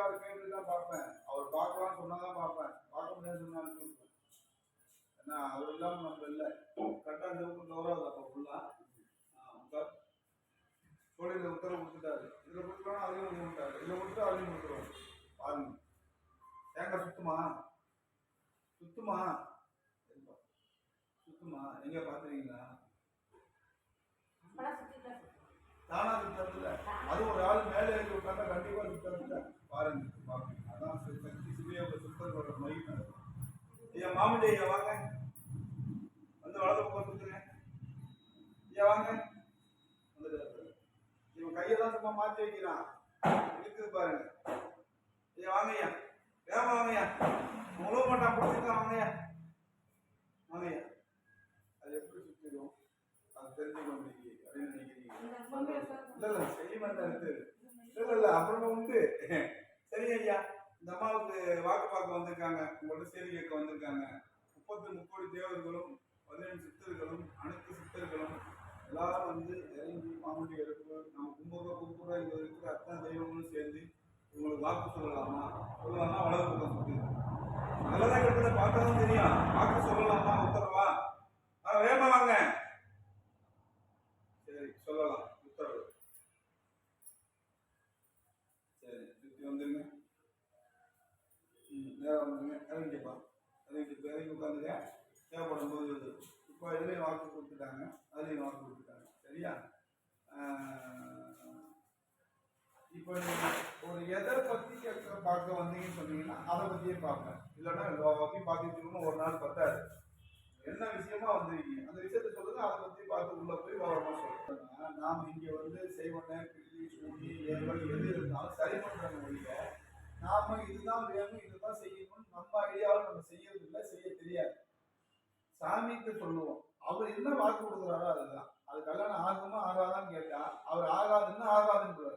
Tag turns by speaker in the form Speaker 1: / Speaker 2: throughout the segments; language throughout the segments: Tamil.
Speaker 1: அவர் கேட்டு தான் பார்ப்பேன். அவர் பார்க்கலாம்னு சொன்னாதான் பார்ப்பேன். பார்க்க முடியாது சொன்னாலும் இருப்பேன். ஏன்னா அவர் இல்லாமல் நம்ம இல்லை. கரெக்டாக இந்த கௌரவம் அப்போ ஃபுல்லா தொழில உத்தரவு கொடுத்துட்டாரு. இதுல கொடுத்துருவோம் அதையும் கொடுத்துட்டாரு. இதுல கொடுத்து அதையும் கொடுத்துருவோம். பாருங்க தேங்காய் சுத்துமா சுத்துமா சுத்துமா எங்க பாத்துறீங்களா? தானா சுத்தறதுல அது ஒரு ஆள் மேலே ஏறி உட்காந்தா கண்டிப்பா சுத்தறதுல பாருங்க பாருங்க. அதான் சக்தி சிவியோக சுத்தர்களோட மையம். ஐயா மாமண்டி ஐயா வாங்க வந்து வலது பக்கம் சுத்துங்க. ஐயா வாங்க இவன் கையெல்லாம் சும்மா மாற்றி வைக்கிறான். இருக்குது பாருங்க. ஐயா வாங்க ஐயா வேமா வாங்க ஐயா முழு மாட்டான் பிடிச்சிருக்கான். வாங்க ஐயா வாங்க ஐயா. அது எப்படி சுத்திடும் அது தெரிஞ்சுக்க முடியுது அப்படின்னு நினைக்கிறீங்க? இல்ல இல்ல செய்யமா தான் இருக்கு. இல்ல இல்ல அப்புறமா உண்டு. சரி ஐயா இந்த அம்மாவுக்கு வாக்கு பார்க்க வந்திருக்காங்க. உங்கள்ட்ட சேரி கேட்க வந்திருக்காங்க. 30 தேவர்களும் 17 சித்தர்களும் அனைத்து சித்தர்களும் எல்லாரும் வந்து இறங்கி மாமண்டி எடுப்பு நம்ம கும்புற இங்க இருக்கிற அத்தனை தெய்வங்களும் சேர்ந்து உங்களுக்கு வாக்கு சொல்லலாமா சொல்லலாமா வளர்ப்பு சுத்தி நல்லதான் இருக்கிறத பார்த்தாதான் தெரியும். வாக்கு சொல்லலாமா உத்தரவா வேகமா வாங்க. சரி சொல்லலாம் உத்தரவு. சரி சுத்தி வந்துருங்க. நேரம் வந்துருங்க. இறங்கிப்பா இறங்கி உட்காந்துங்க. தேவைப்படும் போது இப்போ இதுலேயும் வாக்கு கொடுத்துட்டாங்க அதுலேயும் வாக்கு கொடுத்துட்டாங்க. சரியா? இப்போ நீங்கள் ஒரு எதை பற்றி பார்க்க வந்தீங்கன்னு சொன்னீங்கன்னா அதை பற்றியே பார்ப்பேன். இல்லைன்னா எல்லாத்தையும் பார்த்துட்டு ஒரு நாள் பத்தாது. என்ன விஷயமா வந்திருக்கீங்க அந்த விஷயத்த சொல்லுங்க. அதை பற்றி பார்த்து உள்ள போய் விவரமாக சொல்லுங்க. நாம் இங்கே வந்து செய்வன கிள்ளி சூடி ஏவல் எது இருந்தாலும் சரி பண்ணுறாங்க ஒழிய நாம இதுதான் வேணும் இதுதான் செய்யணும்னு நம்ம ஐடியாவில் நம்ம செய்யறது இல்லை, செய்ய தெரியாது. சாமிக்கு சொல்லுவோம். அவர் என்ன வாக்கு கொடுக்குறாரோ அதுதான். அது கல்யாணம் ஆகுமா ஆகாதான்னு கேட்டா அவர் ஆகாதுன்னா ஆகாதுன்னு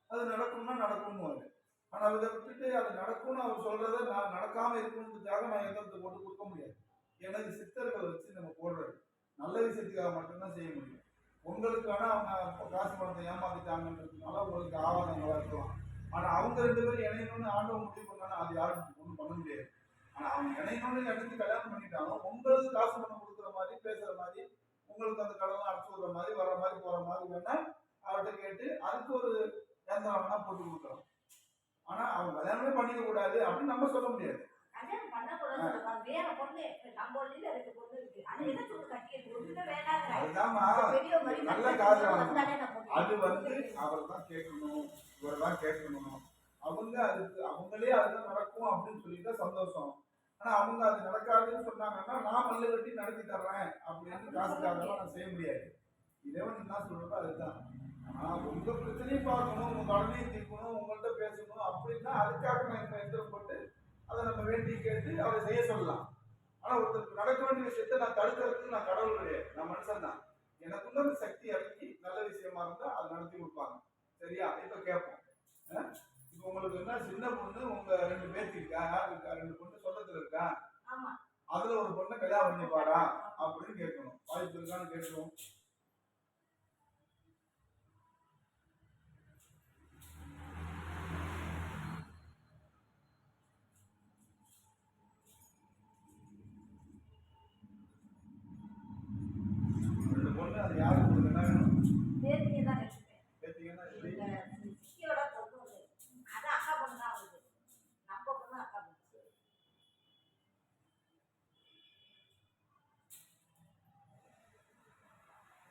Speaker 1: அது நடக்கும்னா நடக்கும்னு. ஆனா இதை விட்டுட்டு அது நடக்கும்னு அவர் சொல்றத நான் நடக்காம இருக்கணுன்றதுக்காக நான் எந்திரத்தை போட்டு கொடுக்க முடியாது. ஏன்னா இது சித்தர்களை வச்சு நம்ம போடுறது நல்ல விஷயத்துக்காக மட்டும்தான் செய்ய முடியும். உங்களுக்கான அவங்க காசு பணத்தை ஏமாத்திட்டாங்கன்றதுனால உங்களுக்கு ஆவாதங்களா இருக்கலாம். ஆனா அவங்க 2 பேரும் இணையணும்னு ஆண்டவன் முடிவு பண்ணாலும் அது யாரும் ஒன்றும் பண்ண முடியாது. ஆனா அவங்க இணையணும்னு எடுத்து கல்யாணம் பண்ணிட்டாலும் உங்களுக்கு காசு பணம் கொடுக்குற மாதிரி பேசுற மாதிரி உங்களுக்கு அந்த கடலாம் அடிச்சு விடுற மாதிரி வர மாதிரி போற மாதிரி வேணா அவர்கிட்ட கேட்டு அதுக்கு ஒரு யந்திரம் வேணா போட்டு கொடுக்குறோம். ஆனா அவங்க கல்யாணமே பண்ணிக்க கூடாது அப்படின்னு நம்ம சொல்ல முடியாது. நல்ல காரணம் அது வந்து அவர் தான் கேட்கணும் இவர் தான் கேட்கணும். அவங்க அதுக்கு அவங்களே அதுதான் நடக்கும் அப்படின்னு சொல்லிட்டா சந்தோஷம். ஆனா அவங்க அது நடக்காதுன்னு சொன்னாங்கன்னா நான் மல்லு கட்டி நடத்தி தர்றேன் அப்படின்னு காசுக்காக நான் செய்ய முடியாது. இறைவன் என்ன சொல்றதோ அதுதான். ஆனா உங்க பிரச்சனையும் பார்க்கணும் உங்க கடனையும் தீர்க்கணும் உங்கள்கிட்ட பேசணும் அப்படின்னா அதுக்காக நான் இப்ப எந்திரம் போட்டு அதை நம்ம வேண்டி கேட்டு அவரை செய்ய சொல்லலாம். ஆனா ஒருத்தருக்கு நடக்க வேண்டிய விஷயத்த நான் தடுக்கிறதுக்கு நான் கடவுள் கிடையாது, நான் மனுஷன் தான். எனக்குள்ள அந்த சக்தி இறக்கி நல்ல விஷயமா இருந்தா அதை நடத்தி கொடுப்பாங்க. சரியா? இப்ப கேட்போம். இப்ப உங்களுக்கு என்ன சின்ன பொண்ணு உங்க 2 பேருக்கு இருக்கா? யாரு இருக்கா? 2 பொண்ணு சொந்தத்துல இருக்கா? அதுல ஒரு பொண்ணை கல்யாணம் பண்ணிப்பாரா அப்படின்னு கேட்கணும். வாய்ப்பு இருக்கான்னு கேட்கணும். அது யாருக்கு கொடுத்தா வேணும்?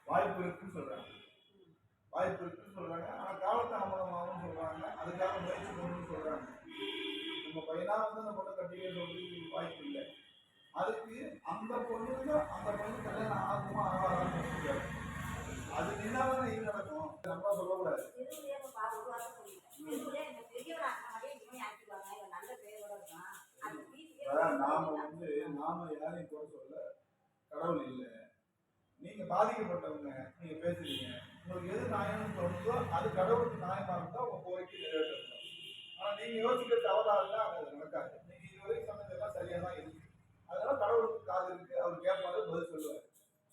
Speaker 1: வாய்ப்பு இருக்குன்னு சொல்றாங்க. வாய்ப்பு இருக்குன்னு சொல்றாங்க. ஆனா காலதாமதமாகவும் சொல்றாங்க. அதுக்காக முயற்சி பண்ணணும்னு சொல்றாங்க. நம்ம பையனா வந்து அந்த பொண்ணை கட்டிக்க சொல்றதுக்கு வாய்ப்பு இல்லை. அதுக்கு அந்த பொண்ணுக்கு அந்த பொண்ணு கல்யாணம் ஆகுமா ஆகாதான்னு தெரியாது. அது நின்னாதான் இது நடக்கும். நம்ம சொல்லக்கூடாது. நாம வந்து நாம யாரையும் கூட சொல்ல கடவுள் இல்லை. நீங்க பாதிக்கப்பட்டவங்க நீங்க பேசுறீங்க. உங்களுக்கு எது நியாயம்னு தோணுதோ அது கடவுளுக்கு நியாயமா இருந்தா உங்க கோரிக்கை நிறைவேற்றணும். ஆனா நீங்க யோசிக்க தவறா இருந்தா அது நடக்காது. நீங்க இதுவரைக்கும் சொன்னதெல்லாம் சரியா தான் இருக்கு. அதனால கடவுளுக்கு காது இருக்கு. அவர் கேட்பாரு பதில் சொல்லுவார்.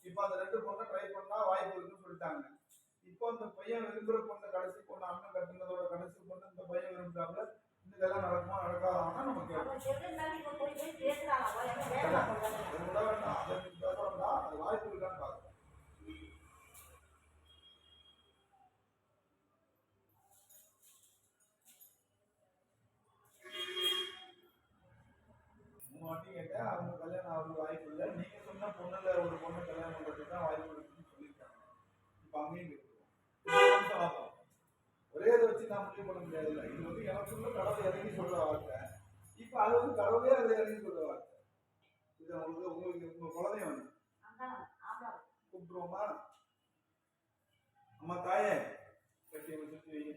Speaker 1: இப்ப அந்த 2 பொண்ணை ட்ரை பண்ணா வாய்ப்பு இருக்குன்னு சொல்லிட்டாங்க. இப்போ அந்த பையன் விரும்புற பொண்ணு கடைசி பொண்ணு அண்ணன் கட்டுனதோட கடைசி பொண்ணு இந்த பையன் விரும்புறாப்புல இந்த எல்லாம் நடக்குமா நடக்காதான்னா நம்ம கேட்கணும். அது வாய்ப்பு இருக்கான்னு பார்க்கணும். வாட்டி கேட்டேன், அவங்க கல்யாணம் ஆகுறது வாய்ப்பு இல்லை. நீங்க சொன்ன பொண்ணுல ஒரு பொண்ணு கல்யாணம் பண்றதுக்கு தான் வாய்ப்பு இருக்குன்னு சொல்லியிருக்காங்க. இப்ப அங்கேயும் கேட்குறோம். ஒரே இதை வச்சு நான் முடிவு பண்ண முடியாது இல்லை. இது வந்து எனக்குள்ள கடவுள் இறங்கி சொல்ற வார்த்தை. இப்ப அது வந்து கடவுளே அதை இறங்கி சொல்ற வார்த்தை. இது உங்களுக்கு உங்க குழந்தைய வந்து கூப்பிட்டுருவோமா? அம்மா தாயே கட்டி சுற்றி வைங்க.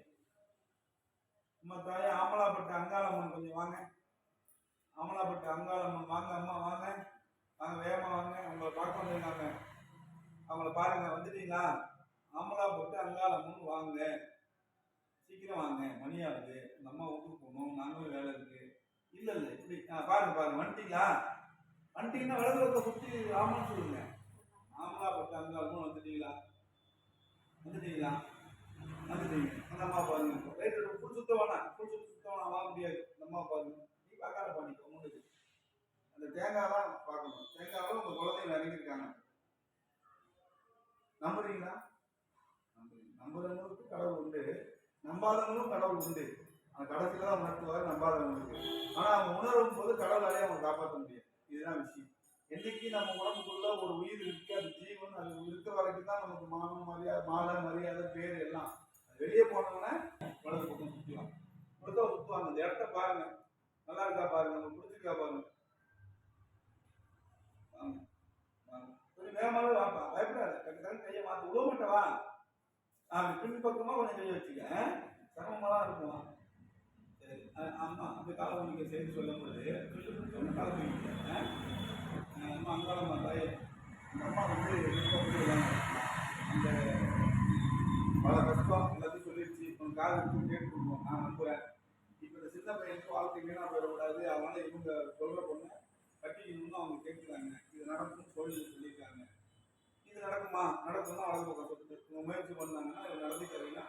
Speaker 1: அம்மா தாயே ஆமலாப்பட்ட அங்காளம்மன் கொஞ்சம் வாங்க. அமலாப்பட்ட அங்காளம்மன் வாங்க. அம்மா வாங்க, வாங்க வேகமா வாங்க. அவங்கள பார்க்க வந்துருக்காங்க. அவங்கள பாருங்க. வந்துட்டீங்களா? அமலாப்பட்டு அங்காளம்மன் வாங்க, சீக்கிரம் வாங்க. மணியாகுது, அந்த அம்மா வீட்டுக்கு போகணும், நாங்களும் வேலை இருக்கு. இல்ல இல்ல இப்படி பாருங்க பாருங்க. வந்துட்டீங்களா? வந்துட்டீங்கன்னா வலது பக்கம் சுற்றி ஆமான்னு சொல்லுங்க. அமலாப்பட்டு அங்காளம்மன் வந்துட்டீங்களா? வந்துட்டீங்களா? வந்துட்டீங்க. அந்த அம்மா பாருங்க. ரைட்டு புல் சுத்த வேணாம், புல் சுத்த வேணாம், வாங்க முடியாது. அந்த அம்மா பாருங்க. பார்க்காத பண்ணிக்கோ. முன்னுக்கு அந்த தேங்காய் தான் பார்க்கணும். தேங்காவும் உங்க குழந்தைங்க இறங்கியிருக்காங்க. நம்புறீங்களா? நம்புறவங்களுக்கு கடவுள் உண்டு, நம்பாதவங்களும் கடவுள் உண்டு. அந்த கடைசியில தான் உணர்த்துவார் நம்பாதவங்களுக்கு. ஆனா அவங்க உணரும் போது கடவுளாலே அவங்க காப்பாற்ற முடியும். இதுதான் விஷயம். என்னைக்கு நம்ம உடம்புக்குள்ள ஒரு உயிர் இருக்கு, அது ஜீவன், அது இருக்கிற வரைக்கும் தான் நமக்கு மானம் மரியாதை, மாலை மரியாதை, பேர் எல்லாம். வெளியே போனவங்கன்னா வலது பக்கம் சுற்றுவாங்க, சுற்றுவாங்க. அந்த இடத்த பாருங்க, நல்லா இருக்கா பாருங்க, உங்களுக்கு பிடிச்சிருக்கா பாருங்க. கொஞ்சம் வேகமாவே வாப்பா, பயப்படாத. கரெக்டாக கையை மாற்றி விட மாட்டவா. பின் பக்கமா கொஞ்சம் கையை வச்சுக்க, சிரமமாக இருக்கும். சரி, ஆமா. அந்த காலம் நீங்க செய்து சொல்லும் போது சொல்லி காலம் வைக்கிறேன். அம்மா அங்காளம்மா தாயே, அந்த அம்மா வந்து அந்த பல கஷ்டம் எல்லாத்தையும் சொல்லிடுச்சு. இப்போ காது கேட்டு கொடுப்போம், நான் நம்புறேன். இப்போ இந்த சின்ன பையனுக்கு வாழ்க்கை வீணா போயிடக்கூடாது, அதனால இவங்க சொல்ற பொண்ணு கட்டிக்கணும்னு அவங்க கேட்குறாங்க. இது நடக்கும்னு சொல்லியிருக்காங்க. இது நடக்குமா? நடக்கும்னா வளர்ந்து பக்கம் இவங்க முயற்சி பண்ணாங்கன்னா இது நடந்துக்கிறீங்கன்னா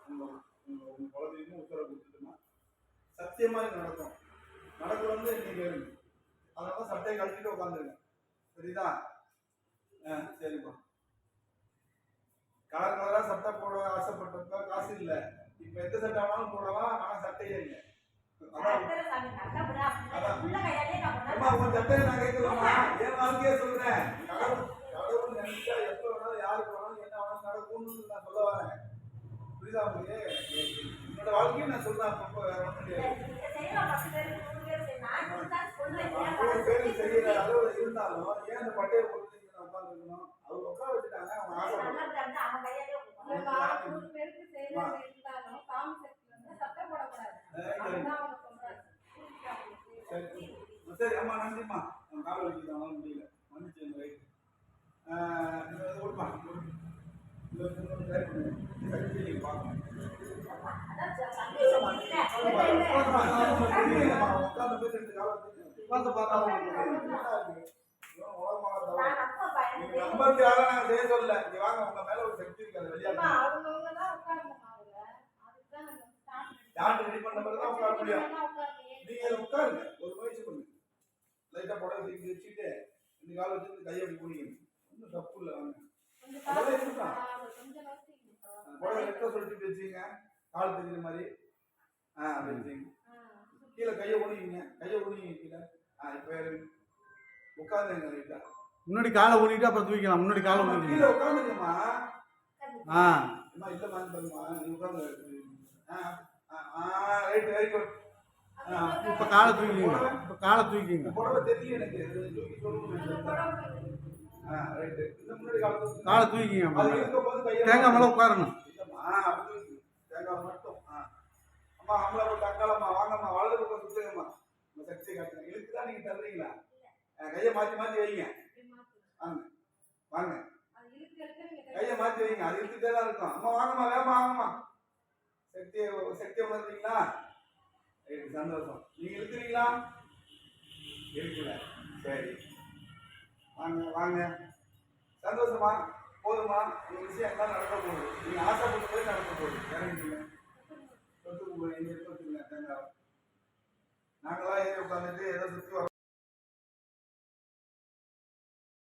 Speaker 1: உங்க குழந்தைக்கும் உத்தரவு கொடுத்துட்டுனா சத்தியமா இது நடக்கும். நடக்குறது நீங்க அதனால சட்டையை கழிச்சுட்டு உட்காந்துருங்க. சரிதா? சரிப்பா. கலர் கலரா சட்டை போட ஆசைப்பட்டப்ப காசு இல்லை. இப்ப எந்த சட்டை ஆனாலும் போடலாம், ஆனா சட்டையே இல்லை. உன் சட்டையை நான் கேட்கலாமா? என் வாழ்க்கையே சொல்றேன். கடவுள் நினைச்சா எப்ப வேணாலும் யாருக்கு வேணாலும் என்ன வேணாலும் நடக்கும்னு நான் சொல்ல வரேன். புரியுதா உங்களுக்கு? என்னோட வாழ்க்கையை நான் சொல்றேன். அப்ப வேற ஒன்றும் பேருக்கு செய்யற அளவு இருந்தாலும் ஏன் அந்த பட்டையை போட்டு நான் உட்காந்துருக்கணும்? அவங்க உட்கார வச்சுட்டாங்க, அவங்க ஆசைப்படுறாங்க. சரி அம்மா, நன்றிம்மா. கால வச்சுதான் முடியல, மன்னிச்சு ரைட். கொடுப்பா பார்க்கணும். உட்காந்து பார்த்தா நம்பருக்கு யாரும் நாங்க செய்ய சொல்லல. இங்க வாங்க, உங்க மேல ஒரு சக்தி இருக்காது. வெளியே யாரு ரெடி பண்ண பிறகு தான் உட்கார முடியும். நீங்க உட்காருங்க, ஒரு முயற்சி பண்ணுங்க. லைட்டா புடவை தூக்கி வச்சுட்டு இந்த கால வச்சு கையை அப்படி குடிக்கணும். ஒன்றும் தப்பு இல்லை. வாங்க அதெல்லாம் இருக்கான். புடவை லெட்டா சொல்லிட்டு வச்சுங்க, கால் தெரியுற மாதிரி. அப்படி வச்சுங்க. கீழே கையை ஒடிங்க, கையை ஒடிங்க கீழே. இப்போ உட்காந்துங்க லைட்டா. முன்னாடி காலை ஊனிட்டு அப்புறம் தூக்கிக்கலாம். முன்னாடி காலை ஊனிட்டு கீழே உட்காந்துங்கம்மா. அம்மா இல்லைம்மா பாருமா, நீ உட்காந்து. Right, very good. இப்போ காலை தூக்கிங்க, இப்போ காலை தூக்கிங்க. புடவை தெரியல எனக்கு, தூக்கி சொல்லணும். ரைட்டு. இந்த முன்னாடி காலை தூக்கிங்க. அது இருக்கும்போது தேங்காய் மேலே உட்காரணும். இல்லைம்மா, அப்படி தேங்காய் மட்டும். அம்மா அம்மளை போட்டு அக்காலம்மா வாங்கம்மா, வலது பக்கம் சுற்றுங்கம்மா. உங்கள் சக்தியை காட்டுங்க. இழுத்து தான் நீங்கள் தர்றீங்களா? கையை மாற்றி மாற்றி வைங்க. வாங்க வாங்க, கையை மாற்றி வைங்க. அது இழுத்துட்டே தான் இருக்கும். அம்மா வாங்கம்மா, வேகமா வாங்கம்மா. சக்தியை உணர்றீங்களா? சந்தோஷம். நீங்க இருக்கிறீங்களா? இருக்குல்ல? சரி, வாங்க வாங்க. சந்தோஷமா? போதுமா? இந்த விஷயம் எல்லாம் நடக்க போகுது. நீங்க ஆசைப்பட்டு போய் நடக்க போகுது. இறங்கிங்க, தொட்டு எங்க தொட்டுங்க தேங்காய். உட்காந்துட்டு ஏதோ சுத்தி